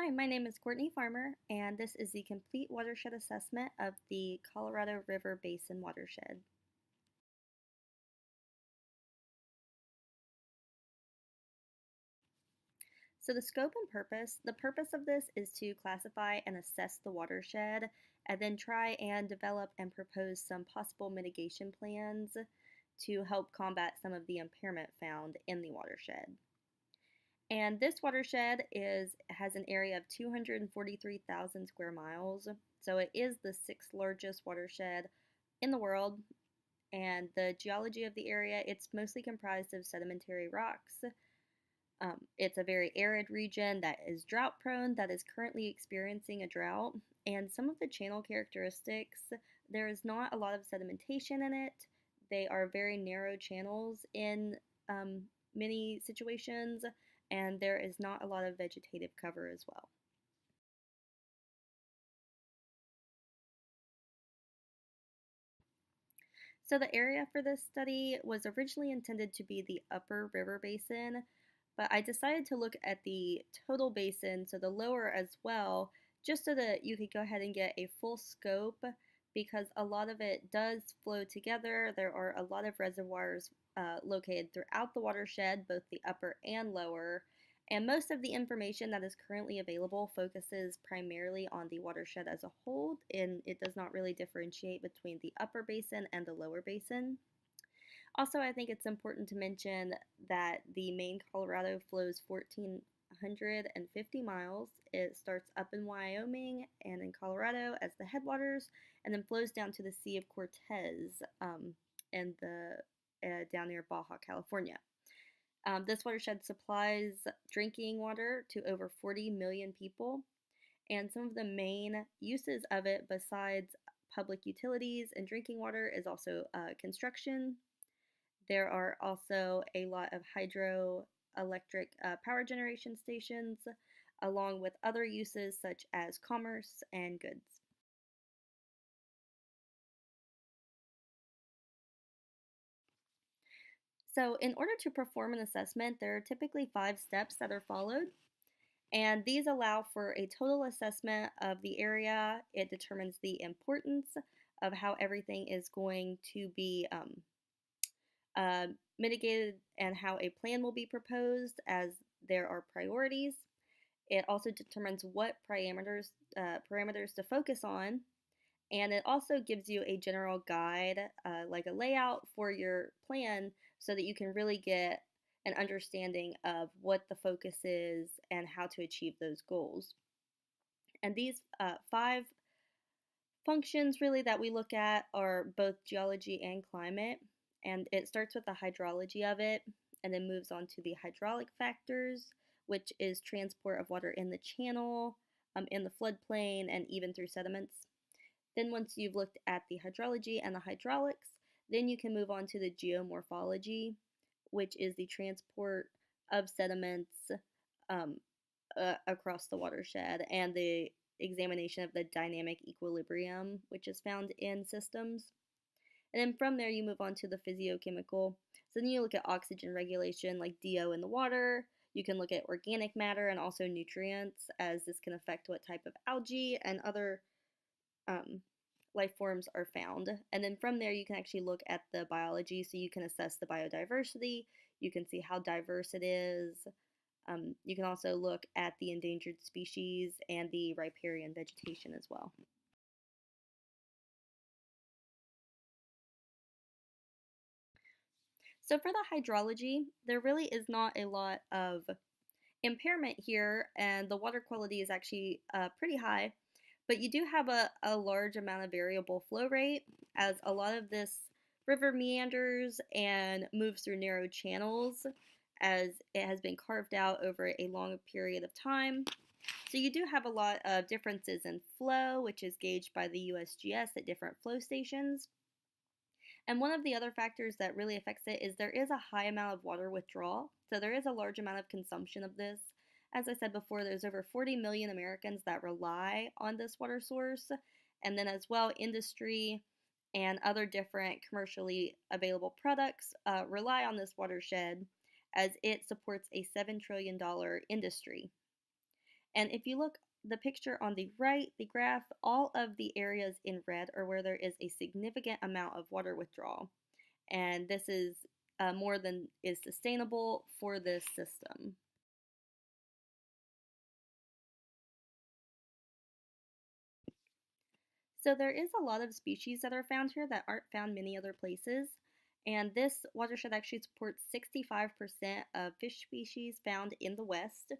Hi, my name is Courtney Farmer, and this is the complete watershed assessment of the Colorado River Basin watershed. So the purpose of this is to classify and assess the watershed and then try and develop and propose some possible mitigation plans to help combat some of the impairment found in the watershed. And this watershed has an area of 243,000 square miles. So it is the sixth largest watershed in the world. And the geology of the area, it's mostly comprised of sedimentary rocks. It's a very arid region that is drought prone, that is currently experiencing a drought. And some of the channel characteristics, there is not a lot of sedimentation in it. They are very narrow channels in many situations, and there is not a lot of vegetative cover as well. So the area for this study was originally intended to be the upper river basin, but I decided to look at the total basin, so the lower as well, just so that you could go ahead and get a full scope because a lot of it does flow together. There are a lot of reservoirs located throughout the watershed, both the upper and lower. And most of the information that is currently available focuses primarily on the watershed as a whole, and it does not really differentiate between the upper basin and the lower basin. Also, I think it's important to mention that the main Colorado flows 1,450 miles. It starts up in Wyoming and in Colorado as the headwaters, and then flows down to the Sea of Cortez and down near Baja, California. This watershed supplies drinking water to over 40 million people, and some of the main uses of it, besides public utilities and drinking water, is also construction. There are also a lot of hydroelectric power generation stations, along with other uses such as commerce and goods. So, in order to perform an assessment, there are typically 5 steps that are followed, and these allow for a total assessment of the area. It determines the importance of how everything is going to be uh, mitigated and how a plan will be proposed, as there are priorities. It also determines what parameters to focus on, and it also gives you a general guide, like a layout for your plan, so that you can really get an understanding of what the focus is and how to achieve those goals. And these 5 functions really that we look at are both geology and climate, and it starts with the hydrology of it and then moves on to the hydraulic factors, which is transport of water in the channel, in the floodplain, and even through sediments. Then once you've looked at the hydrology and the hydraulics, then you can move on to the geomorphology, which is the transport of sediments um, across the watershed, and the examination of the dynamic equilibrium, which is found in systems. And then from there, you move on to the physiochemical. So then you look at oxygen regulation, like DO in the water. You can look at organic matter and also nutrients, as this can affect what type of algae and other um, life forms are found. And then from there, you can actually look at the biology, so you can assess the biodiversity. You can see how diverse it is. You can also look at the endangered species and the riparian vegetation as well. So for the hydrology, there really is not a lot of impairment here, and the water quality is actually pretty high. But you do have a large amount of variable flow rate, as a lot of this river meanders and moves through narrow channels, as it has been carved out over a long period of time. So you do have a lot of differences in flow, which is gauged by the USGS at different flow stations. And one of the other factors that really affects it is there is a high amount of water withdrawal. So there is a large amount of consumption of this. As I said before, there's over 40 million Americans that rely on this water source. And then as well, industry and other different commercially available products rely on this watershed, as it supports a $7 trillion industry. And if you look the picture on the right, the graph, all of the areas in red are where there is a significant amount of water withdrawal. And this is more than is sustainable for this system. So there is a lot of species that are found here that aren't found many other places. And this watershed actually supports 65% of fish species found in the West.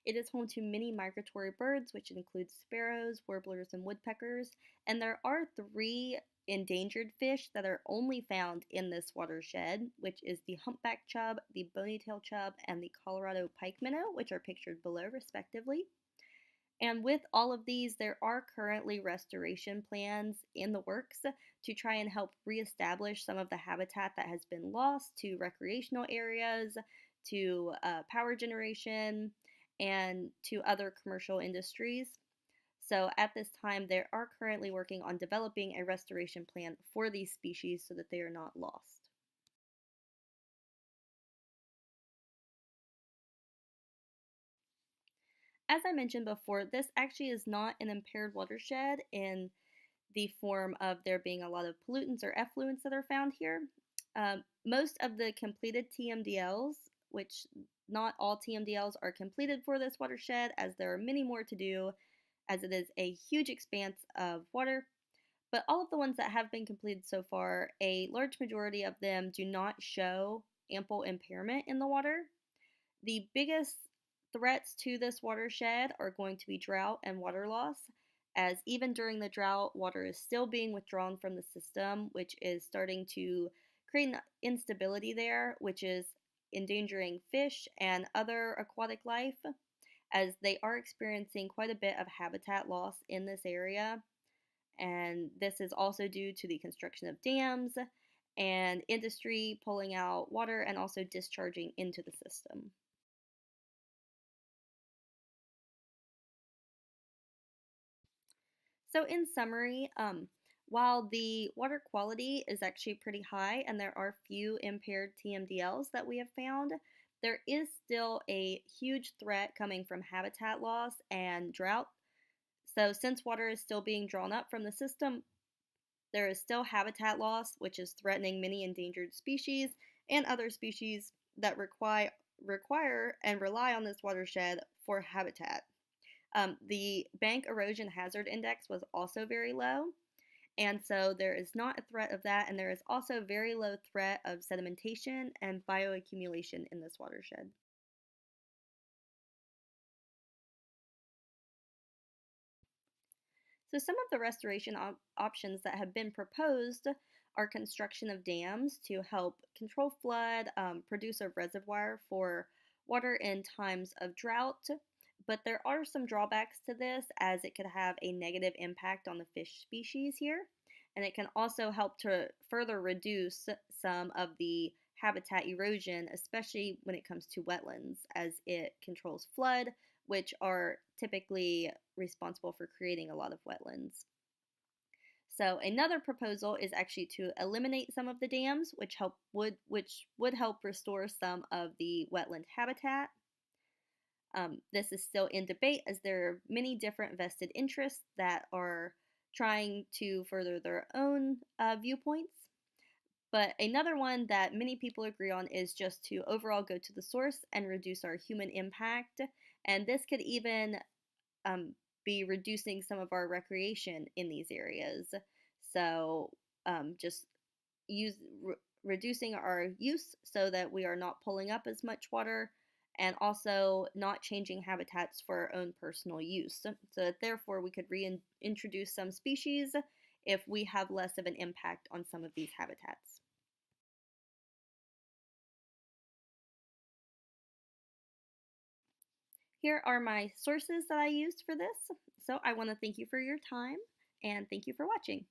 It is home to many migratory birds, which include sparrows, warblers, and woodpeckers. And there are three endangered fish that are only found in this watershed, which is the humpback chub, the bony-tailed chub, and the Colorado pike minnow, which are pictured below respectively. And with all of these, there are currently restoration plans in the works to try and help reestablish some of the habitat that has been lost to recreational areas, to power generation, and to other commercial industries. So at this time, they are currently working on developing a restoration plan for these species so that they are not lost. As I mentioned before, this actually is not an impaired watershed in the form of there being a lot of pollutants or effluents that are found here. Most of the completed TMDLs, which not all TMDLs are completed for this watershed, as there are many more to do, as it is a huge expanse of water. But all of the ones that have been completed so far, a large majority of them do not show ample impairment in the water. The biggest threats to this watershed are going to be drought and water loss, as even during the drought, water is still being withdrawn from the system, which is starting to create an instability there, which is endangering fish and other aquatic life, as they are experiencing quite a bit of habitat loss in this area. And this is also due to the construction of dams and industry pulling out water and also discharging into the system. So, in summary, while the water quality is actually pretty high and there are few impaired TMDLs that we have found, there is still a huge threat coming from habitat loss and drought. So, since water is still being drawn up from the system, there is still habitat loss, which is threatening many endangered species and other species that require and rely on this watershed for habitat. The bank erosion hazard index was also very low, and so there is not a threat of that, and there is also very low threat of sedimentation and bioaccumulation in this watershed. So, some of the restoration options that have been proposed are construction of dams to help control flood, produce a reservoir for water in times of drought. But there are some drawbacks to this, as it could have a negative impact on the fish species here. And it can also help to further reduce some of the habitat erosion, especially when it comes to wetlands, as it controls flood, which are typically responsible for creating a lot of wetlands. So another proposal is actually to eliminate some of the dams, which would help restore some of the wetland habitat. This is still in debate, as there are many different vested interests that are trying to further their own viewpoints. But another one that many people agree on is just to overall go to the source and reduce our human impact. And this could even um, be reducing some of our recreation in these areas. So just use reducing our use so that we are not pulling up as much water, and also not changing habitats for our own personal use. So that therefore we could reintroduce some species if we have less of an impact on some of these habitats. Here are my sources that I used for this. So I want to thank you for your time and thank you for watching.